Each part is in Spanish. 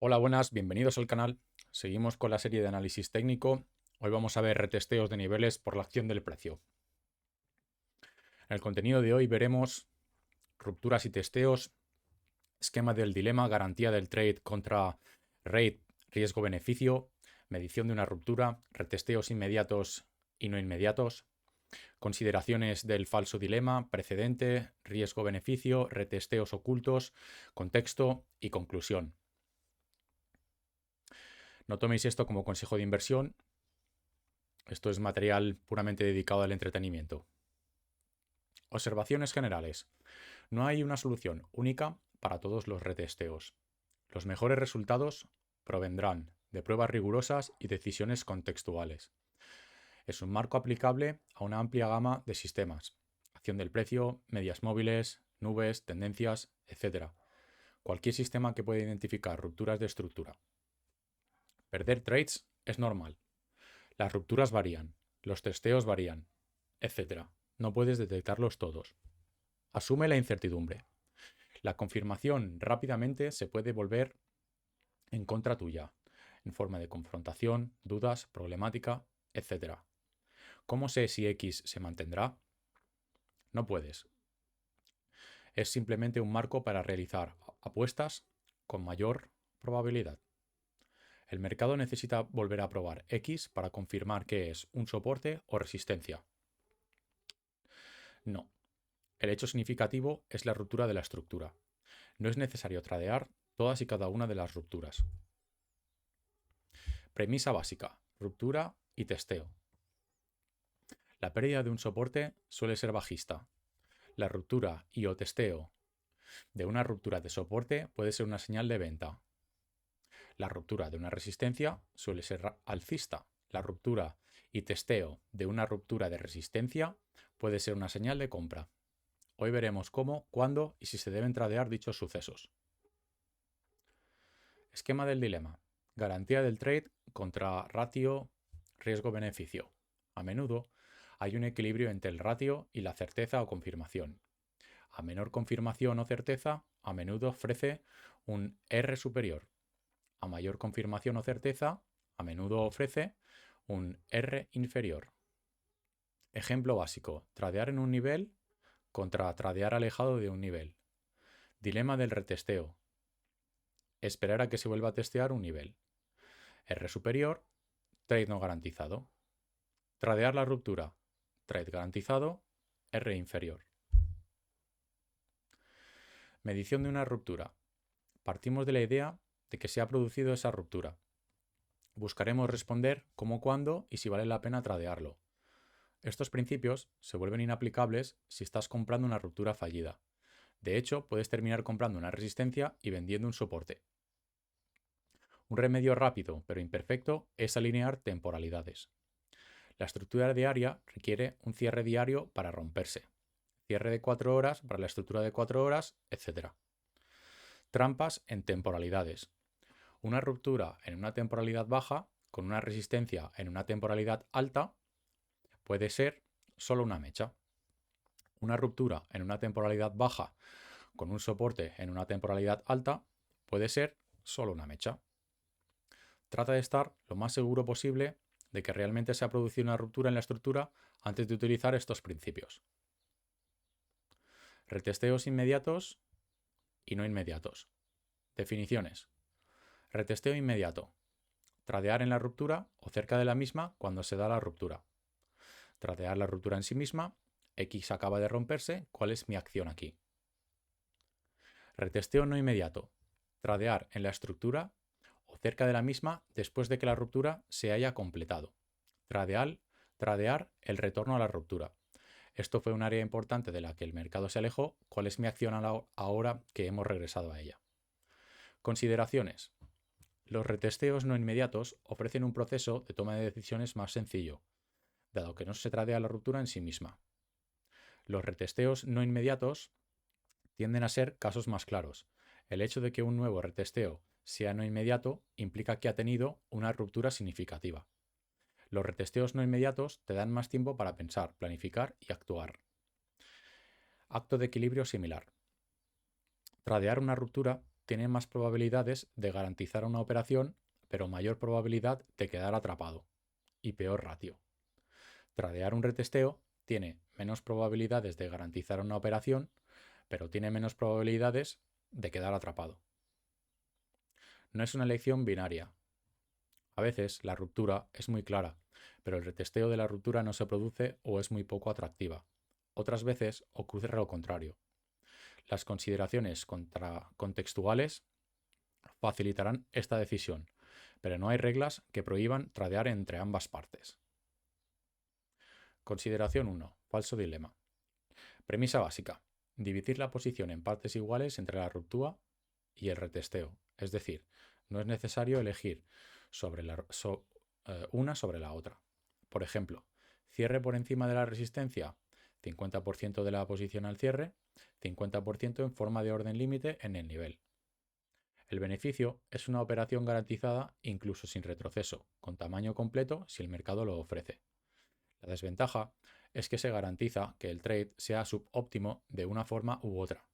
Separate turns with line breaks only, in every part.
Hola, buenas, bienvenidos al canal. Seguimos con la serie de análisis técnico. Hoy vamos a ver retesteos de niveles por la acción del precio. En el contenido de hoy veremos rupturas y testeos, esquema del dilema, garantía del trade contra rate, riesgo-beneficio, medición de una ruptura, retesteos inmediatos y no inmediatos, consideraciones del falso dilema, precedente, riesgo-beneficio, retesteos ocultos, contexto y conclusión. No toméis esto como consejo de inversión. Esto es material puramente dedicado al entretenimiento. Observaciones generales. No hay una solución única para todos los retesteos. Los mejores resultados provendrán de pruebas rigurosas y decisiones contextuales. Es un marco aplicable a una amplia gama de sistemas. Acción del precio, medias móviles, nubes, tendencias, etc. Cualquier sistema que pueda identificar rupturas de estructura. Perder trades es normal. Las rupturas varían, los testeos varían, etc. No puedes detectarlos todos. Asume la incertidumbre. La confirmación rápidamente se puede volver en contra tuya, en forma de confrontación, dudas, problemática, etc. ¿Cómo sé si X se mantendrá? No puedes. Es simplemente un marco para realizar apuestas con mayor probabilidad. El mercado necesita volver a probar X para confirmar que es un soporte o resistencia. No. El hecho significativo es la ruptura de la estructura. No es necesario tradear todas y cada una de las rupturas. Premisa básica: ruptura y testeo. La pérdida de un soporte suele ser bajista. La ruptura y o testeo de una ruptura de soporte puede ser una señal de venta. La ruptura de una resistencia suele ser alcista. La ruptura y testeo de una ruptura de resistencia puede ser una señal de compra. Hoy veremos cómo, cuándo y si se deben tradear dichos sucesos. Esquema del dilema. Garantía del trade contra ratio riesgo-beneficio. A menudo hay un equilibrio entre el ratio y la certeza o confirmación. A menor confirmación o certeza, a menudo ofrece un R superior. A mayor confirmación o certeza, a menudo ofrece un R inferior. Ejemplo básico: tradear en un nivel contra tradear alejado de un nivel. Dilema del retesteo. Esperar a que se vuelva a testear un nivel. R superior, trade no garantizado. Tradear la ruptura, trade garantizado, R inferior. Medición de una ruptura. Partimos de la idea de que se ha producido esa ruptura. Buscaremos responder cómo, cuándo y si vale la pena tradearlo. Estos principios se vuelven inaplicables si estás comprando una ruptura fallida. De hecho, puedes terminar comprando una resistencia y vendiendo un soporte. Un remedio rápido pero imperfecto es alinear temporalidades. La estructura diaria requiere un cierre diario para romperse. Cierre de 4 horas para la estructura de 4 horas, etc. Trampas en temporalidades. Una ruptura en una temporalidad baja con una resistencia en una temporalidad alta puede ser solo una mecha. Una ruptura en una temporalidad baja con un soporte en una temporalidad alta puede ser solo una mecha. Trata de estar lo más seguro posible de que realmente se ha producido una ruptura en la estructura antes de utilizar estos principios. Retesteos inmediatos y no inmediatos. Definiciones. Retesteo inmediato. Tradear en la ruptura o cerca de la misma cuando se da la ruptura. Tradear la ruptura en sí misma. X acaba de romperse. ¿Cuál es mi acción aquí? Retesteo no inmediato. Tradear en la estructura o cerca de la misma después de que la ruptura se haya completado. Tradear el retorno a la ruptura. Esto fue un área importante de la que el mercado se alejó. ¿Cuál es mi acción ahora que hemos regresado a ella? Consideraciones. Los retesteos no inmediatos ofrecen un proceso de toma de decisiones más sencillo, dado que no se tradea la ruptura en sí misma. Los retesteos no inmediatos tienden a ser casos más claros. El hecho de que un nuevo retesteo sea no inmediato implica que ha tenido una ruptura significativa. Los retesteos no inmediatos te dan más tiempo para pensar, planificar y actuar. Acto de equilibrio similar. Tradear una ruptura tienen más probabilidades de garantizar una operación, pero mayor probabilidad de quedar atrapado y peor ratio. Tradear un retesteo tiene menos probabilidades de garantizar una operación, pero tiene menos probabilidades de quedar atrapado. No es una elección binaria. A veces la ruptura es muy clara, pero el retesteo de la ruptura no se produce o es muy poco atractiva. Otras veces ocurre lo contrario. Las consideraciones contextuales facilitarán esta decisión, pero no hay reglas que prohíban tradear entre ambas partes. Consideración 1. Falso dilema. Premisa básica. Dividir la posición en partes iguales entre la ruptura y el retesteo. Es decir, no es necesario elegir una sobre la otra. Por ejemplo, cierre por encima de la resistencia, 50% de la posición al cierre, 50% en forma de orden límite en el nivel. El beneficio es una operación garantizada incluso sin retroceso, con tamaño completo si el mercado lo ofrece. La desventaja es que se garantiza que el trade sea subóptimo de una forma u otra.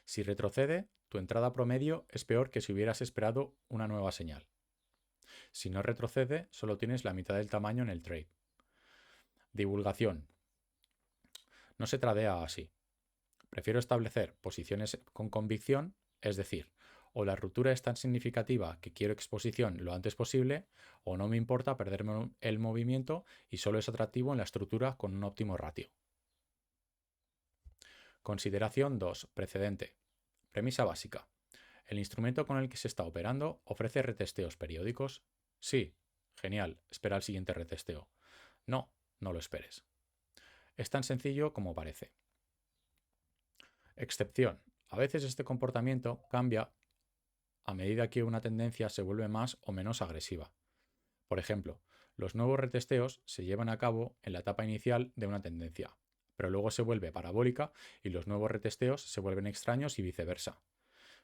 Si retrocede, tu entrada promedio es peor que si hubieras esperado una nueva señal. Si no retrocede, solo tienes la mitad del tamaño en el trade. Divulgación. No se tradea así. Prefiero establecer posiciones con convicción, es decir, o la ruptura es tan significativa que quiero exposición lo antes posible, o no me importa perderme el movimiento y solo es atractivo en la estructura con un óptimo ratio. Consideración 2. Precedente. Premisa básica. ¿El instrumento con el que se está operando ofrece retesteos periódicos? Sí. Genial. Espera el siguiente retesteo. No, no lo esperes. Es tan sencillo como parece. Excepción. A veces este comportamiento cambia a medida que una tendencia se vuelve más o menos agresiva. Por ejemplo, los nuevos retesteos se llevan a cabo en la etapa inicial de una tendencia, pero luego se vuelve parabólica y los nuevos retesteos se vuelven extraños y viceversa.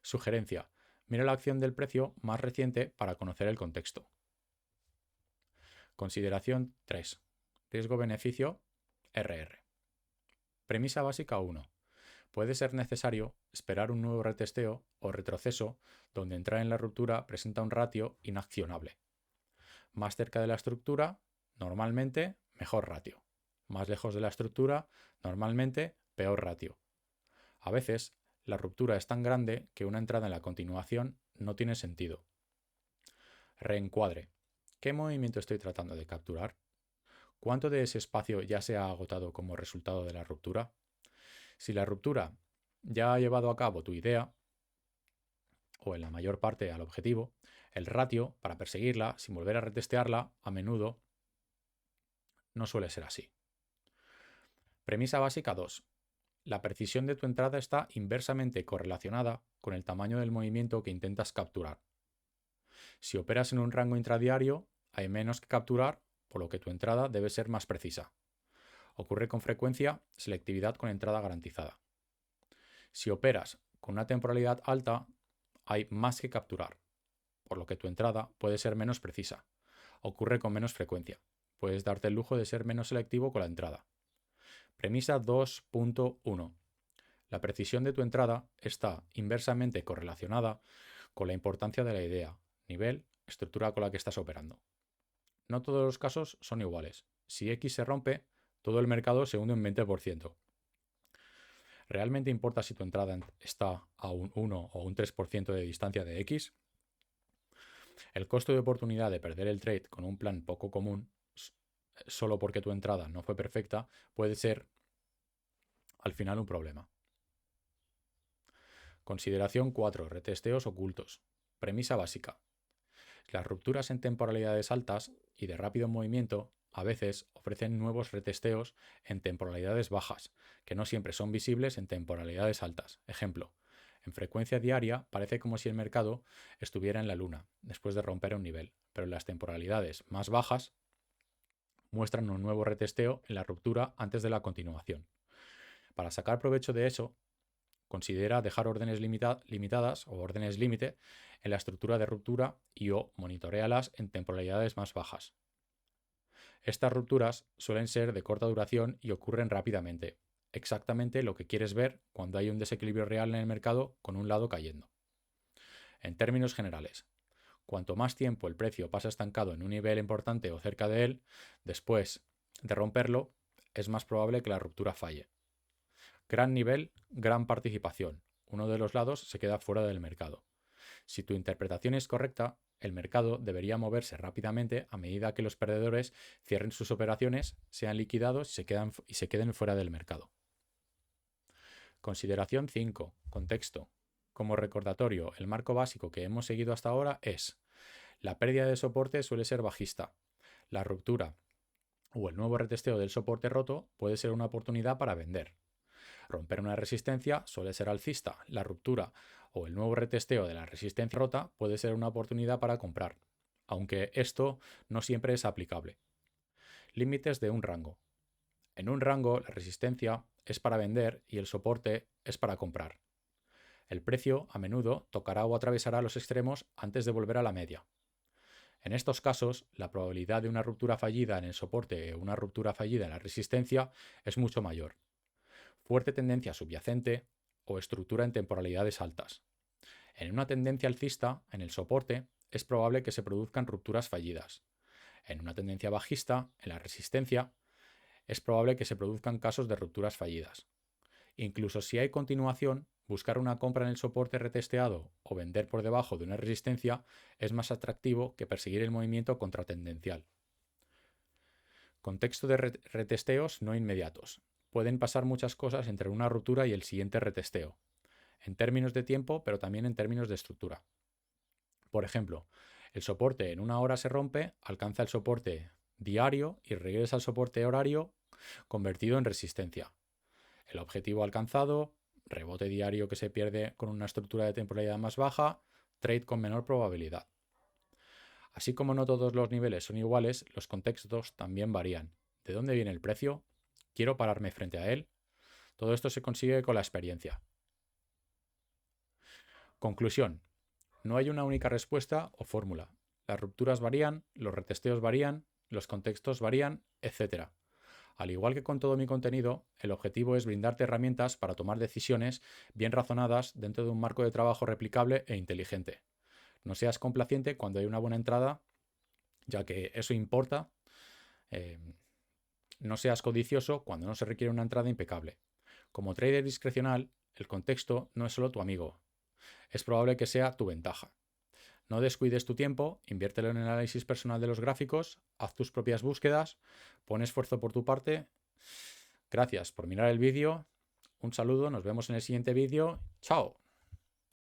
Sugerencia: mira la acción del precio más reciente para conocer el contexto. Consideración 3. Riesgo-beneficio RR. Premisa básica 1. Puede ser necesario esperar un nuevo retesteo o retroceso donde entrar en la ruptura presenta un ratio inaccionable. Más cerca de la estructura, normalmente, mejor ratio. Más lejos de la estructura, normalmente, peor ratio. A veces, la ruptura es tan grande que una entrada en la continuación no tiene sentido. Reencuadre. ¿Qué movimiento estoy tratando de capturar? ¿Cuánto de ese espacio ya se ha agotado como resultado de la ruptura? Si la ruptura ya ha llevado a cabo tu idea, o en la mayor parte al objetivo, el ratio para perseguirla sin volver a retestearla a menudo no suele ser así. Premisa básica 2. La precisión de tu entrada está inversamente correlacionada con el tamaño del movimiento que intentas capturar. Si operas en un rango intradiario, hay menos que capturar, por lo que tu entrada debe ser más precisa. Ocurre con frecuencia selectividad con entrada garantizada. Si operas con una temporalidad alta, hay más que capturar, por lo que tu entrada puede ser menos precisa. Ocurre con menos frecuencia. Puedes darte el lujo de ser menos selectivo con la entrada. Premisa 2.1. La precisión de tu entrada está inversamente correlacionada con la importancia de la idea, nivel, estructura con la que estás operando. No todos los casos son iguales. Si X se rompe, todo el mercado se hunde un 20%. ¿Realmente importa si tu entrada está a un 1 o un 3% de distancia de X? El costo de oportunidad de perder el trade con un plan poco común, solo porque tu entrada no fue perfecta, puede ser al final un problema. Consideración 4. Retesteos ocultos. Premisa básica. Las rupturas en temporalidades altas y de rápido movimiento a veces ofrecen nuevos retesteos en temporalidades bajas, que no siempre son visibles en temporalidades altas. Ejemplo: en frecuencia diaria parece como si el mercado estuviera en la luna, después de romper un nivel, pero en las temporalidades más bajas muestran un nuevo retesteo en la ruptura antes de la continuación. Para sacar provecho de eso, considera dejar órdenes limitadas o órdenes límite en la estructura de ruptura o monitoréalas en temporalidades más bajas. Estas rupturas suelen ser de corta duración y ocurren rápidamente, exactamente lo que quieres ver cuando hay un desequilibrio real en el mercado con un lado cayendo. En términos generales, cuanto más tiempo el precio pasa estancado en un nivel importante o cerca de él, después de romperlo, es más probable que la ruptura falle. Gran nivel, gran participación. Uno de los lados se queda fuera del mercado. Si tu interpretación es correcta, el mercado debería moverse rápidamente a medida que los perdedores cierren sus operaciones, sean liquidados y se queden fuera del mercado. Consideración 5. Contexto. Como recordatorio, el marco básico que hemos seguido hasta ahora es: la pérdida de soporte suele ser bajista. La ruptura o el nuevo retesteo del soporte roto puede ser una oportunidad para vender. Romper una resistencia suele ser alcista. La ruptura o el nuevo retesteo de la resistencia rota puede ser una oportunidad para comprar, aunque esto no siempre es aplicable. Límites de un rango. En un rango, la resistencia es para vender y el soporte es para comprar. El precio, a menudo, tocará o atravesará los extremos antes de volver a la media. En estos casos, la probabilidad de una ruptura fallida en el soporte o una ruptura fallida en la resistencia es mucho mayor. Fuerte tendencia subyacente o estructura en temporalidades altas. En una tendencia alcista, en el soporte, es probable que se produzcan rupturas fallidas. En una tendencia bajista, en la resistencia, es probable que se produzcan casos de rupturas fallidas. Incluso si hay continuación, buscar una compra en el soporte retesteado o vender por debajo de una resistencia es más atractivo que perseguir el movimiento contratendencial. Contexto de retesteos no inmediatos. Pueden pasar muchas cosas entre una ruptura y el siguiente retesteo, en términos de tiempo, pero también en términos de estructura. Por ejemplo, el soporte en una hora se rompe, alcanza el soporte diario y regresa al soporte horario convertido en resistencia. El objetivo alcanzado, rebote diario que se pierde con una estructura de temporalidad más baja, trade con menor probabilidad. Así como no todos los niveles son iguales, los contextos también varían. ¿De dónde viene el precio? ¿Quiero pararme frente a él? Todo esto se consigue con la experiencia. Conclusión. No hay una única respuesta o fórmula. Las rupturas varían, los retesteos varían, los contextos varían, etc. Al igual que con todo mi contenido, el objetivo es brindarte herramientas para tomar decisiones bien razonadas dentro de un marco de trabajo replicable e inteligente. No seas complaciente cuando hay una buena entrada, ya que eso importa. No seas codicioso cuando no se requiere una entrada impecable. Como trader discrecional, el contexto no es solo tu amigo. Es probable que sea tu ventaja. No descuides tu tiempo, inviértelo en el análisis personal de los gráficos, haz tus propias búsquedas, pon esfuerzo por tu parte. Gracias por mirar el vídeo. Un saludo, nos vemos en el siguiente vídeo. ¡Chao!